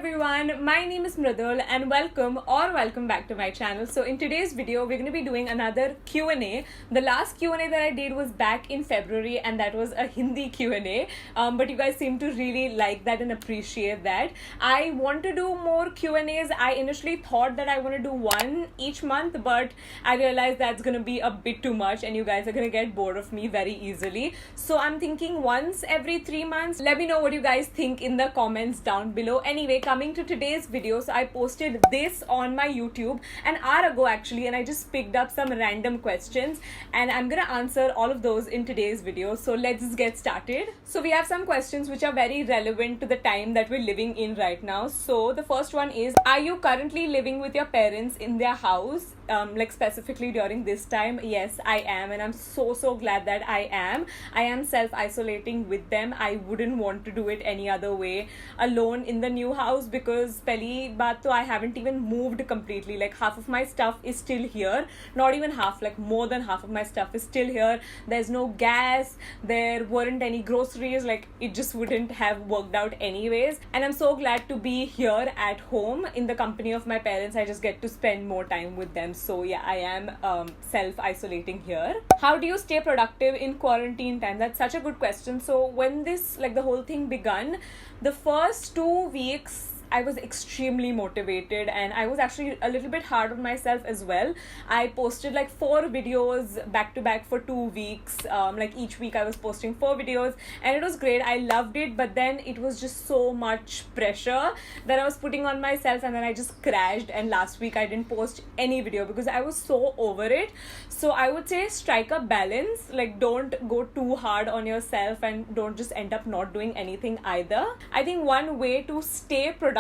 everyone, my name is Mridul and welcome back to my channel. So in today's video, we're going to be doing another Q&A. The last Q&A that I did was back in February and that was a Hindi Q&A. But you guys seem to really like that and appreciate that. I want to do more Q&As. I initially thought that I want to do one each month, but I realized that's going to be a bit too much and you guys are going to get bored of me very easily. So I'm thinking once every 3 months. Let me know what you guys think in the comments down below. Anyway, coming to today's video, so I posted this on my YouTube an hour ago actually, and I just picked up some random questions and I'm gonna answer all of those in today's video. So let's just get started. So we have some questions which are very relevant to the time that we're living in right now. So the first one is, are you currently living with your parents in their house? Like specifically during this time? Yes, I am, and I'm so glad that I am self-isolating with them. I wouldn't want to do it any other way alone in the new house, because pehli baat to I haven't even moved completely. Like half of my stuff is still here, not even half, like more than half of my stuff is still here. There's no gas, there weren't any groceries, like it just wouldn't have worked out anyways, and I'm so glad to be here at home in the company of my parents. I just get to spend more time with them. So yeah, I am self-isolating here. How do you stay productive in quarantine time? That's such a good question. So when this, like the whole thing begun, the first 2 weeks I was extremely motivated and I was actually a little bit hard on myself as well. I posted like 4 videos back to back for 2 weeks. Like each week I was posting 4 videos and it was great. I loved it, but then it was just so much pressure that I was putting on myself, and then I just crashed, and last week I didn't post any video because I was so over it. So I would say strike a balance, like don't go too hard on yourself and don't just end up not doing anything either. I think one way to stay productive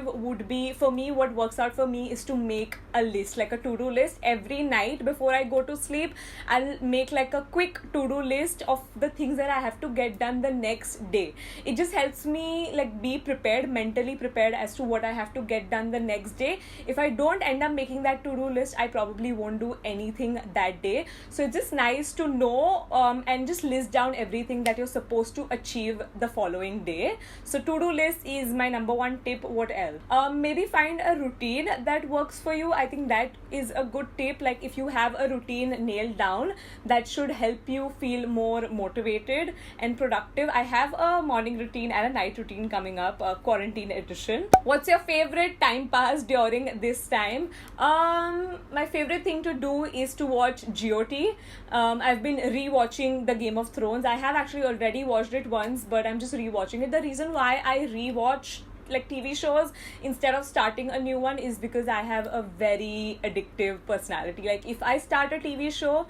would be, for me, what works out for me is to make a list, like a to-do list. Every night before I go to sleep, I'll make like a quick to-do list of the things that I have to get done the next day. It just helps me like be prepared, mentally prepared as to what I have to get done the next day. If I don't end up making that to-do list, I probably won't do anything that day. So it's just nice to know and just list down everything that you're supposed to achieve the following day. So to-do list is my number one tip. What else? Maybe find a routine that works for you. I think that is a good tip. Like if you have a routine nailed down, that should help you feel more motivated and productive. I have a morning routine and a night routine coming up, quarantine edition. What's your favorite time pass during this time? My favorite thing to do is to watch GOT. I've been rewatching the Game of Thrones. I have actually already watched it once, but I'm just rewatching it. The reason why I rewatch like TV shows instead of starting a new one is because I have a very addictive personality. Like if I start a TV show,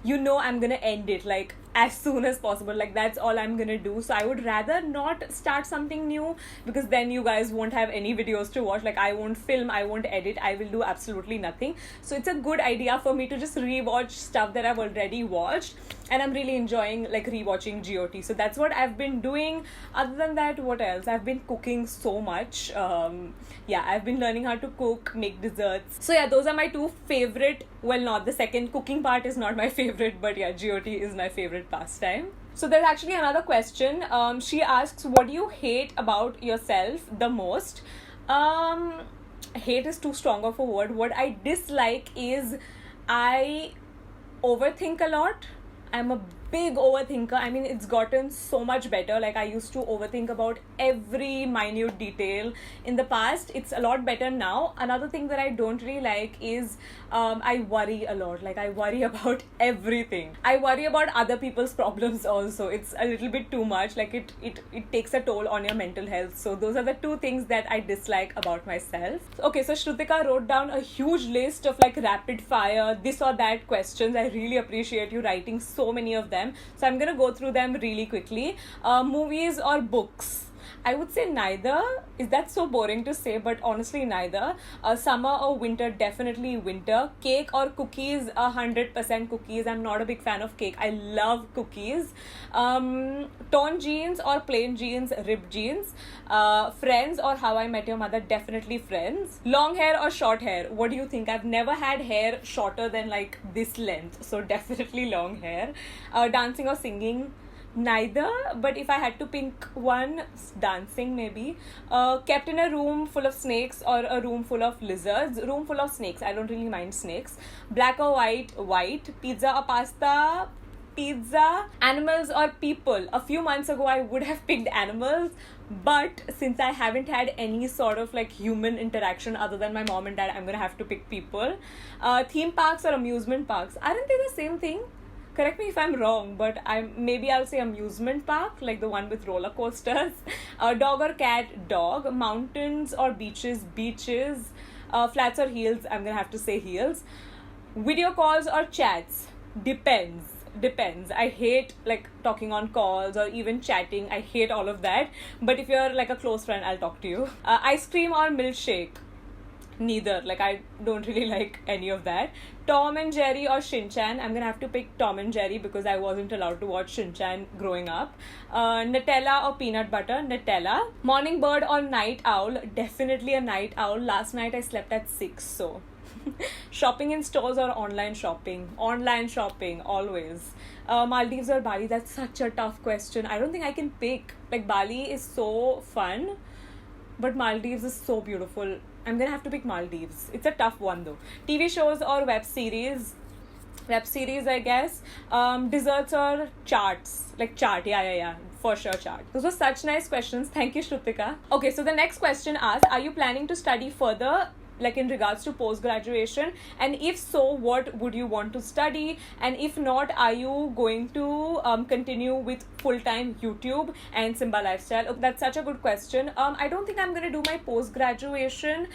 you know I'm gonna end it like as soon as possible. Like that's all I'm gonna do. So I would rather not start something new, because then you guys won't have any videos to watch. Like I won't film, I won't edit, I will do absolutely nothing. So it's a good idea for me to just rewatch stuff that I've already watched, and I'm really enjoying like rewatching GOT. So that's what I've been doing. Other than that, what else? I've been cooking so much. Yeah, I've been learning how to cook, make desserts. So yeah, those are my 2 favorite. Well, not the second cooking part is not my favorite, but yeah, GOT is my favorite pastime. So there's actually another question. She asks, what do you hate about yourself the most? Hate is too strong of a word. What I dislike is I overthink a lot. I'm a big overthinker. I mean, it's gotten so much better. Like I used to overthink about every minute detail in the past. It's a lot better now. Another thing that I don't really like is I worry a lot. Like I worry about everything. I worry about other people's problems also. It's a little bit too much. Like it takes a toll on your mental health. So those are the 2 things that I dislike about myself. Okay, so Shrutika wrote down a huge list of like rapid fire this or that questions. I really appreciate you writing so many of them. So I'm gonna go through them really quickly. Movies or books? I would say neither. Is that so boring to say? But honestly, neither. Summer or winter? Definitely winter. Cake or cookies? 100% cookies. I'm not a big fan of cake. I love cookies. Torn jeans or plain jeans? Ripped jeans. Friends or How I Met Your Mother? Definitely Friends. Long hair or short hair? What do you think? I've never had hair shorter than like this length, so definitely long hair. Dancing or singing? Neither, but if I had to pick one, dancing maybe. Kept in a room full of snakes or a room full of lizards. Room full of snakes. I don't really mind snakes. Black or white? White. Pizza or pasta? Pizza. Animals or people? A few months ago, I would have picked animals, but since I haven't had any sort of like human interaction other than my mom and dad, I'm gonna have to pick people. Theme parks or amusement parks? Aren't they the same thing? Correct me if I'm wrong, but I'll say amusement park, like the one with roller coasters. Dog or cat? Dog. Mountains or beaches? Beaches. Flats or heels? I'm gonna have to say heels. Video calls or chats? Depends. I hate like talking on calls or even chatting. I hate all of that. But if you're like a close friend, I'll talk to you. Ice cream or milkshake? Neither. Like, I don't really like any of that. Tom and Jerry or Shin-chan? I'm gonna have to pick Tom and Jerry because I wasn't allowed to watch Shin-chan growing up. Nutella or peanut butter? Nutella. Morning bird or night owl? Definitely a night owl. Last night I slept at 6, so... Shopping in stores or online shopping? Online shopping, always. Maldives or Bali? That's such a tough question. I don't think I can pick. Like, Bali is so fun, but Maldives is so beautiful. I'm gonna have to pick Maldives. It's a tough one though. TV shows or web series? Web series, I guess. Desserts or charts? Like chart, yeah. For sure, chart. Those were such nice questions. Thank you, Shrutika. Okay, so the next question asks, are you planning to study further, like in regards to post-graduation, and if so, what would you want to study, and if not, are you going to continue with full-time YouTube and Simbaa Lifestyle? Oh, that's such a good question. I don't think I'm going to do my post-graduation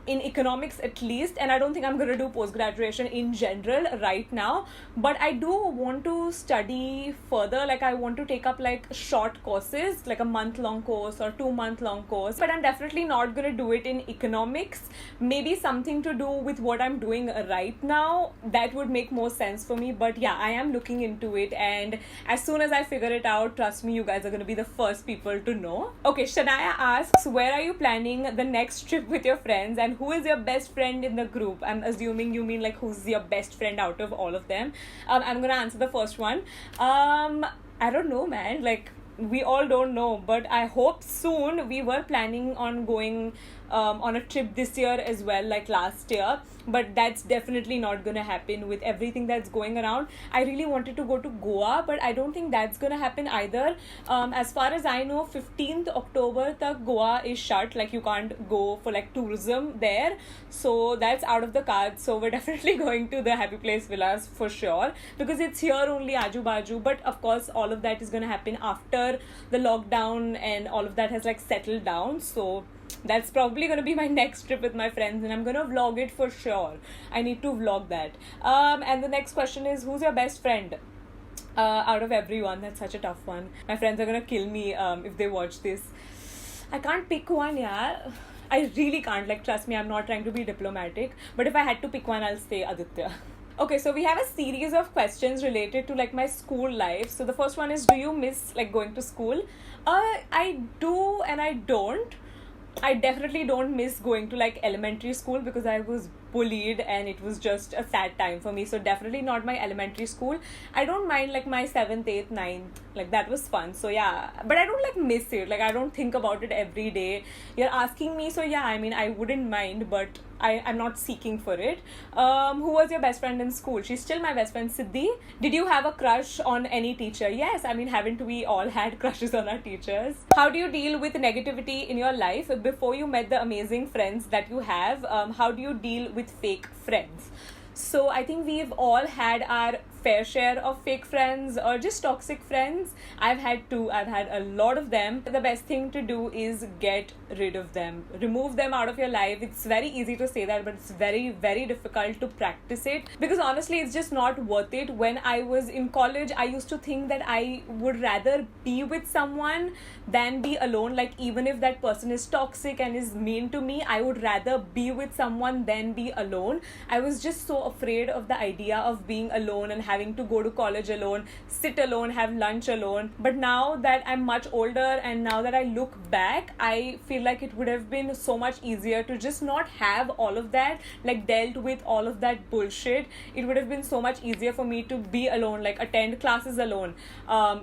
in economics at least, and I don't think I'm going to do post-graduation in general right now, but I do want to study further. Like, I want to take up like short courses, like a month-long course or 2-month-long course, but I'm definitely not going to do it in economics. Maybe something to do with what I'm doing right now, that would make more sense for me. But yeah, I am looking into it, and as soon as I figure it out, trust me, you guys are going to be the first people to know. Okay, Shania asks, where are you planning the next trip with your friends, and who is your best friend in the group? I'm assuming you mean like who's your best friend out of all of them. I'm gonna answer the first one. I don't know, man. Like, we all don't know, but I hope soon. We were planning on going on a trip this year as well, like last year, but that's definitely not gonna happen with everything that's going around. I really wanted to go to Goa, but I don't think that's gonna happen either. As far as I know, 15th October tak Goa is shut, like you can't go for like tourism there, so that's out of the cards. So we're definitely going to the Happy Place Villas for sure, because it's here only, Aju Baju. But of course, all of that is gonna happen after the lockdown and all of that has like settled down. So that's probably going to be my next trip with my friends, and I'm going to vlog it for sure. I need to vlog that. And the next question is, who's your best friend out of everyone? That's such a tough one. My friends are going to kill me if they watch this. I can't pick one, yeah. I really can't. Like, trust me, I'm not trying to be diplomatic, but if I had to pick one, I'll say Aditya. Okay, so we have a series of questions related to like my school life. So the first one is, do you miss like going to school? I do and I don't. I definitely don't miss going to like elementary school because I was bullied and it was just a sad time for me. So definitely not my elementary school. I don't mind like my 7th, 8th, 9th. Like, that was fun. So yeah, but I don't like miss it. Like, I don't think about it every day. You're asking me, so yeah, I mean, I wouldn't mind, but I'm not seeking for it. Who was your best friend in school? She's still my best friend, Siddhi. Did you have a crush on any teacher? Yes, I mean, haven't we all had crushes on our teachers? How do you deal with negativity in your life? Before you met the amazing friends that you have, how do you deal with fake friends? So I think we've all had our fair share of fake friends or just toxic friends. I've had a lot of them. The best thing to do is get rid of them, remove them out of your life. It's very easy to say that, but it's very, very difficult to practice it, because honestly it's just not worth it. When I was in college, I used to think that I would rather be with someone than be alone. Like, even if that person is toxic and is mean to me, I would rather be with someone than be alone. I was just so afraid of the idea of being alone and having to go to college alone, sit alone, have lunch alone. But now that I'm much older and now that I look back, I feel like it would have been so much easier to just not have all of that, like dealt with all of that bullshit. It would have been so much easier for me to be alone, like attend classes alone,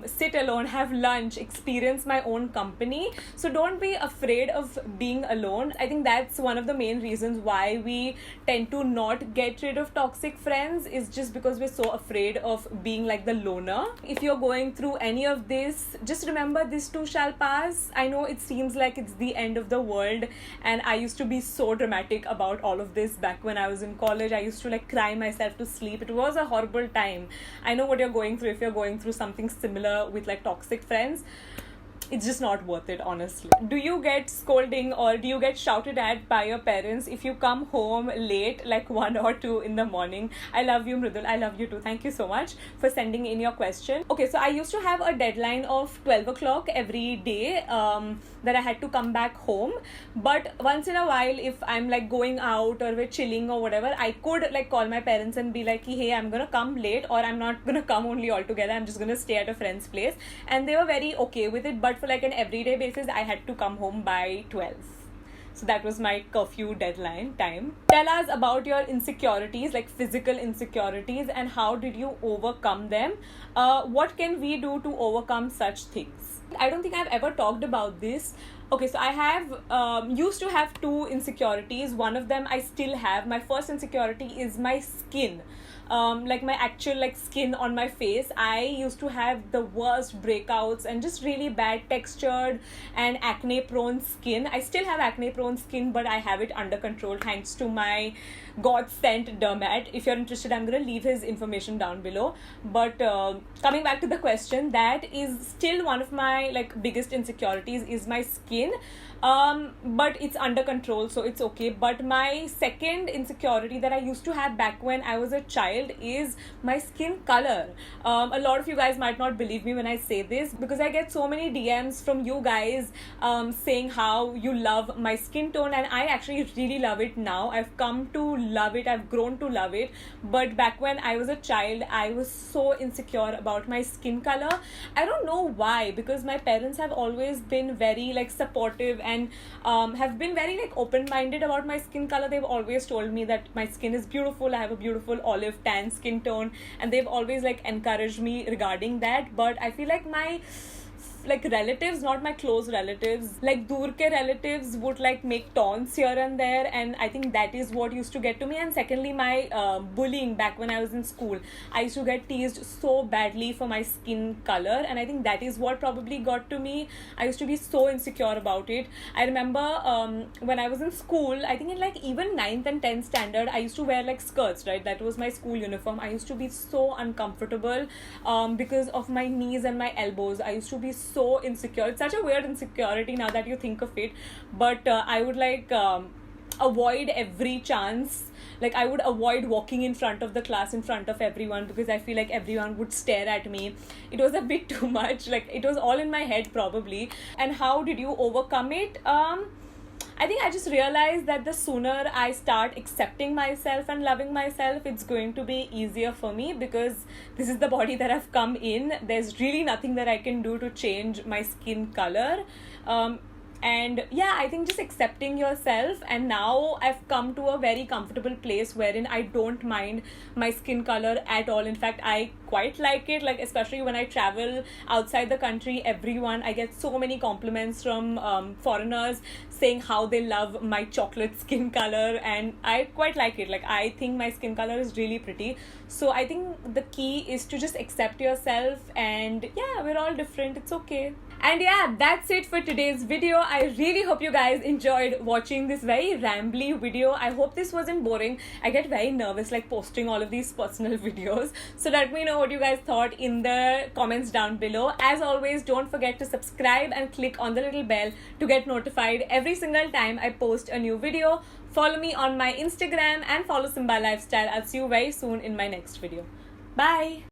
sit alone, have lunch, experience my own company. So don't be afraid of being alone. I think that's one of the main reasons why we tend to not get rid of toxic friends, is just because we're so afraid of being like the loner. If you're going through any of this, just remember this too shall pass. I know it seems like it's the end of the world, and I used to be so dramatic about all of this back when I was in college. I used to like cry myself to sleep. It was a horrible time. I know what you're going through if you're going through something similar with like toxic friends. It's just not worth it, honestly. Do you get scolding or do you get shouted at by your parents if you come home late, like 1 or 2 in the morning? I love you, Mridul. I love you too. Thank you so much for sending in your question. Okay, so I used to have a deadline of 12 o'clock every day that I had to come back home. But once in a while, if I'm like going out or we're chilling or whatever, I could like call my parents and be like, hey, I'm gonna come late, or I'm not gonna come only altogether. I'm just gonna stay at a friend's place. And they were very okay with it. But for like an everyday basis, I had to come home by 12. So that was my curfew deadline time. Tell us about your insecurities, like physical insecurities, and how did you overcome them? What can we do to overcome such things? I don't think I've ever talked about this. Okay, so I have used to have 2 insecurities. One of them I still have. My first insecurity is my skin. Like my actual like skin on my face. I used to have the worst breakouts and just really bad textured and acne prone skin. I still have acne prone skin, but I have it under control thanks to my God sent dermat. If you're interested, I'm gonna leave his information down below. But coming back to the question, that is still one of my like biggest insecurities is my skin. But it's under control, so it's okay. But my second insecurity that I used to have back when I was a child is my skin color. A lot of you guys might not believe me when I say this, because I get so many DMs from you guys saying how you love my skin tone, and I actually really love it now. I've come to love it. I've grown to love it. But back when I was a child, I was so insecure about my skin color. I don't know why, because my parents have always been very like supportive and have been very like open-minded about my skin color. They've always told me that my skin is beautiful. I have a beautiful olive tan skin tone, and they've always like encouraged me regarding that. But I feel like my like relatives, not my close relatives, like dur ke relatives would like make taunts here and there, and I think that is what used to get to me. And secondly, my bullying back when I was in school, I used to get teased so badly for my skin color, and I think that is what probably got to me. I used to be so insecure about it. I remember when I was in school, I think in like even 9th and 10th standard, I used to wear like skirts, right? That was my school uniform. I used to be so uncomfortable because of my knees and my elbows. I used to be so insecure. It's such a weird insecurity now that you think of it, but I would like avoid every chance. Like I would avoid walking in front of the class in front of everyone, because I feel like everyone would stare at me. It was a bit too much. Like it was all in my head probably. And how did you overcome it? I think I just realized that the sooner I start accepting myself and loving myself, it's going to be easier for me, because this is the body that I've come in. There's really nothing that I can do to change my skin color. And yeah, I think just accepting yourself, and now I've come to a very comfortable place wherein I don't mind my skin color at all. In fact, I quite like it. Like especially when I travel outside the country, I get so many compliments from foreigners saying how they love my chocolate skin color, and I quite like it. Like I think my skin color is really pretty. So I think the key is to just accept yourself, and yeah, we're all different. It's okay. And yeah, that's it for today's video. I really hope you guys enjoyed watching this very rambly video. I hope this wasn't boring. I get very nervous like posting all of these personal videos. So let me know what you guys thought in the comments down below. As always, don't forget to subscribe and click on the little bell to get notified every single time I post a new video. Follow me on my Instagram and follow Simbaa Lifestyle. I'll see you very soon in my next video. Bye!